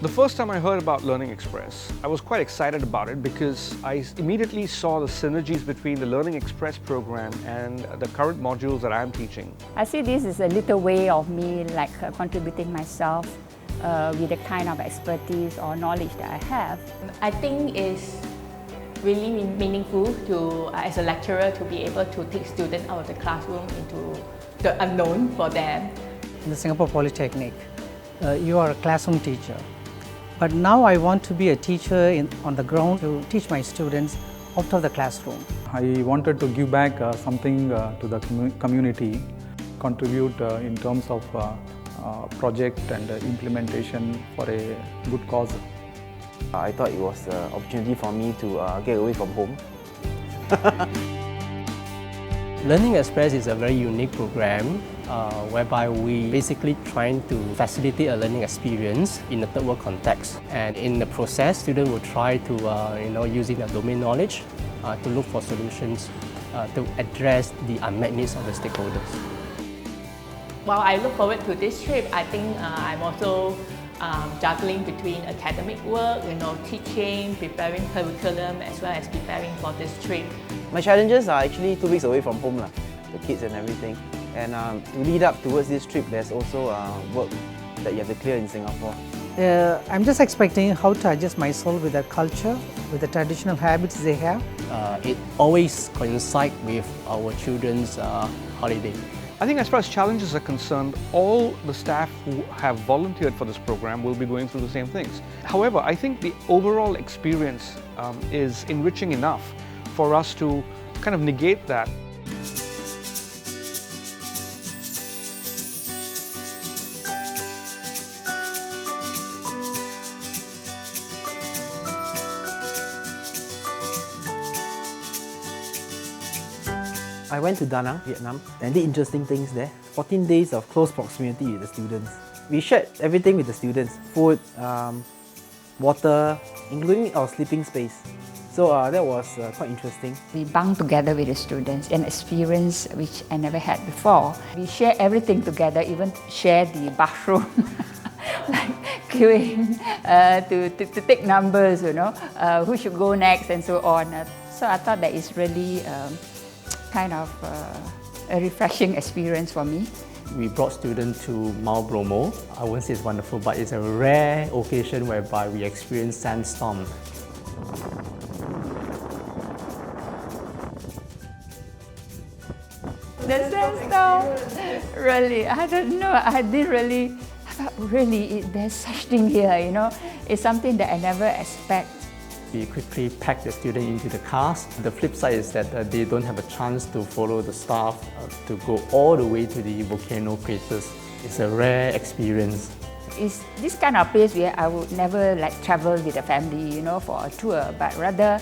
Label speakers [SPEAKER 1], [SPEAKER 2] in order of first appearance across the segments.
[SPEAKER 1] The first time I heard about Learning Express, I was quite excited about it because I immediately saw the synergies between the Learning Express program and the current modules that I'm teaching.
[SPEAKER 2] I see this is a little way of me contributing myself with the kind of expertise or knowledge that I have.
[SPEAKER 3] I think it's really meaningful to, as a lecturer, to be able to take students out of the classroom into the unknown for them.
[SPEAKER 4] In the Singapore Polytechnic, you are a classroom teacher. But now I want to be a teacher on the ground to teach my students out of the classroom.
[SPEAKER 5] I wanted to give back something to the community, contribute in terms of project and implementation for a good cause.
[SPEAKER 6] I thought it was an opportunity for me to get away from home.
[SPEAKER 7] Learning Express is a very unique program whereby we basically trying to facilitate a learning experience in a third world context. And in the process, students will try to, using their domain knowledge to look for solutions to address the unmet needs of the stakeholders.
[SPEAKER 3] While I look forward to this trip, I think I'm also juggling between academic work, teaching, preparing curriculum, as well as preparing for this trip.
[SPEAKER 6] My challenges are actually 2 weeks away from home, the kids and everything. And to lead up towards this trip, there's also work that you have to clear in Singapore.
[SPEAKER 4] I'm just expecting how to adjust myself with their culture, with the traditional habits they have.
[SPEAKER 7] It always coincides with our children's holiday.
[SPEAKER 1] I think as far as challenges are concerned, all the staff who have volunteered for this program will be going through the same things. However, I think the overall experience is enriching enough for us to kind of negate that.
[SPEAKER 6] I went to Da Nang, Vietnam, and did interesting things there. 14 days of close proximity with the students. We shared everything with the students, food, water, including our sleeping space. So that was quite interesting.
[SPEAKER 2] We bunk together with the students, an experience which I never had before. We share everything together, even share the bathroom, like queuing to take numbers, who should go next and so on. So I thought that is really kind of a refreshing experience for me.
[SPEAKER 7] We brought students to Mount Bromo. I wouldn't say it's wonderful, but it's a rare occasion whereby we experience sandstorm.
[SPEAKER 2] The sandstorm, really, I don't know, I thought really there's such thing here, It's something that I never expect.
[SPEAKER 7] We quickly pack the student into the cars. The flip side is that they don't have a chance to follow the staff to go all the way to the volcano craters. It's a rare experience.
[SPEAKER 2] It's this kind of place where I would never travel with a family, for a tour, but rather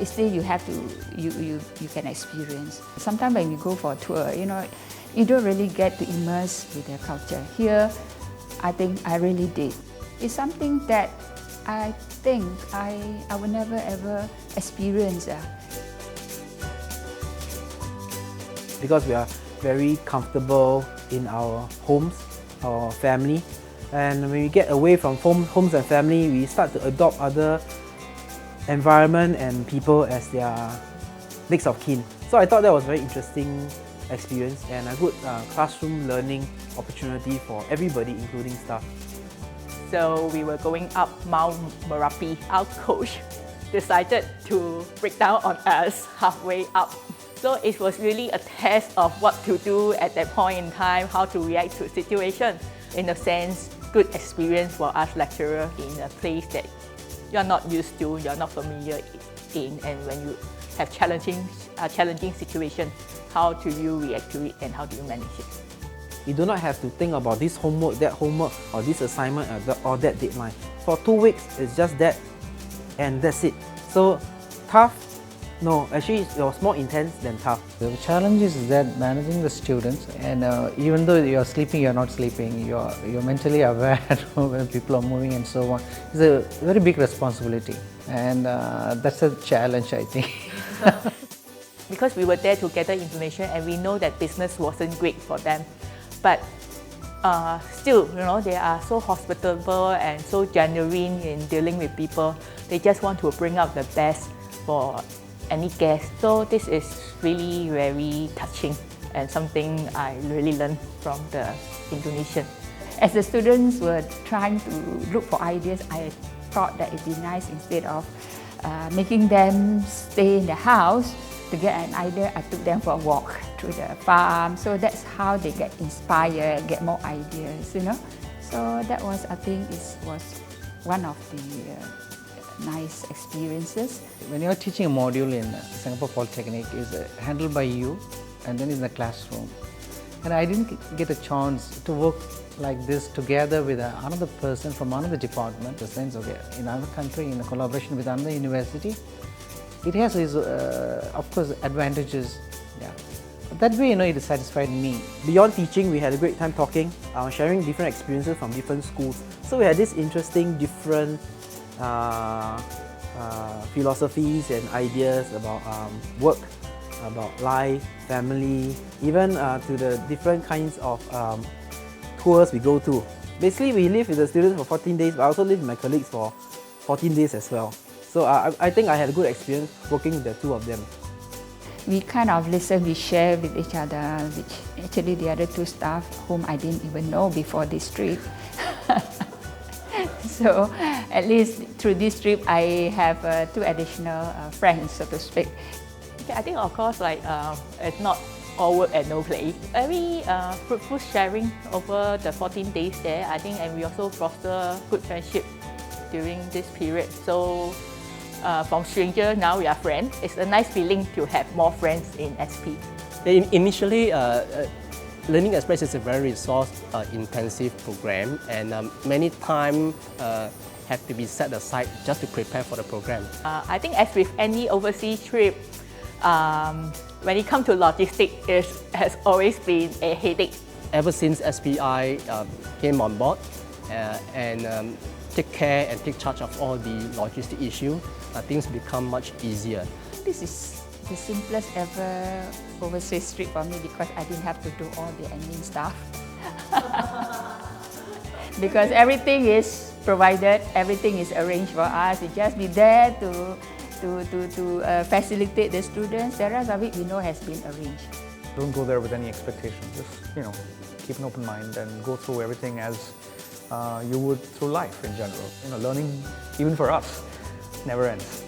[SPEAKER 2] still you have to, you can experience. Sometimes when we go for a tour, you don't really get to immerse with their culture. Here, I think I really did. It's something that I think I will never ever experience.
[SPEAKER 6] Because we are very comfortable in our homes, our family, and when we get away from homes and family, we start to adopt other environment and people as their next of kin. So I thought that was a very interesting experience and a good classroom learning opportunity for everybody, including staff.
[SPEAKER 3] So we were going up Mount Merapi. Our coach decided to break down on us halfway up. So it was really a test of what to do at that point in time, how to react to a situation. In a sense, good experience for us lecturers in a place that you're not used to, you're not familiar in, and when you have challenging situation, how do you react to it and how do you manage it?
[SPEAKER 6] You do not have to think about this homework, or this assignment, or that deadline. For 2 weeks, it's just that, and that's it. So, tough? No, actually it was more intense than tough.
[SPEAKER 4] The challenge is that managing the students, and even though you're sleeping, you're not sleeping, you're mentally aware when people are moving and so on. It's a very big responsibility, and that's a challenge, I think.
[SPEAKER 3] Because we were there to gather information and we know that business wasn't great for them. But still, they are so hospitable and so genuine in dealing with people. They just want to bring out the best for any guest. So this is really very touching and something I really learned from the Indonesian.
[SPEAKER 2] As the students were trying to look for ideas, I thought that it'd be nice, instead of making them stay in the house to get an idea, I took them for a walk through the farm. So that's how they get inspired, get more ideas, So that was, I think, was one of the nice experiences.
[SPEAKER 4] When you're teaching a module in Singapore Polytechnic, is handled by you and then in the classroom. And I didn't get a chance to work like this together with another person from another department, in the sense of in another country, in a collaboration with another university. It has its, of course, advantages. Yeah. But that way, it satisfied me.
[SPEAKER 6] Beyond teaching, we had a great time talking, sharing different experiences from different schools. So we had this interesting, different philosophies and ideas about work, about life, family, even to the different kinds of tours we go to. Basically, we live with the students for 14 days, but I also live with my colleagues for 14 days as well. So I think I had a good experience working with the two of them.
[SPEAKER 2] We kind of listen, we share with each other, which actually the other two staff whom I didn't even know before this trip. So at least through this trip, I have two additional friends, so to speak.
[SPEAKER 3] I think, of course, it's not all work and no play. Very fruitful sharing over the 14 days there, I think, and we also foster good friendship during this period. So from stranger, now we are friends. It's a nice feeling to have more friends in SP.
[SPEAKER 7] Initially, Learning Express is a very resource-intensive program, and many time have to be set aside just to prepare for the program.
[SPEAKER 3] I think as with any overseas trip, when it comes to logistics, it has always been a headache.
[SPEAKER 7] Ever since SPI came on board and take care and take charge of all the logistic issues, things become much easier.
[SPEAKER 2] This is the simplest ever overseas trip for me, because I didn't have to do all the admin stuff. Because everything is provided, everything is arranged for us. We just be there to facilitate the students. The rest of it we know has been arranged.
[SPEAKER 1] Don't go there with any expectations. Just keep an open mind and go through everything as you would through life in general. Learning, even for us, never ends.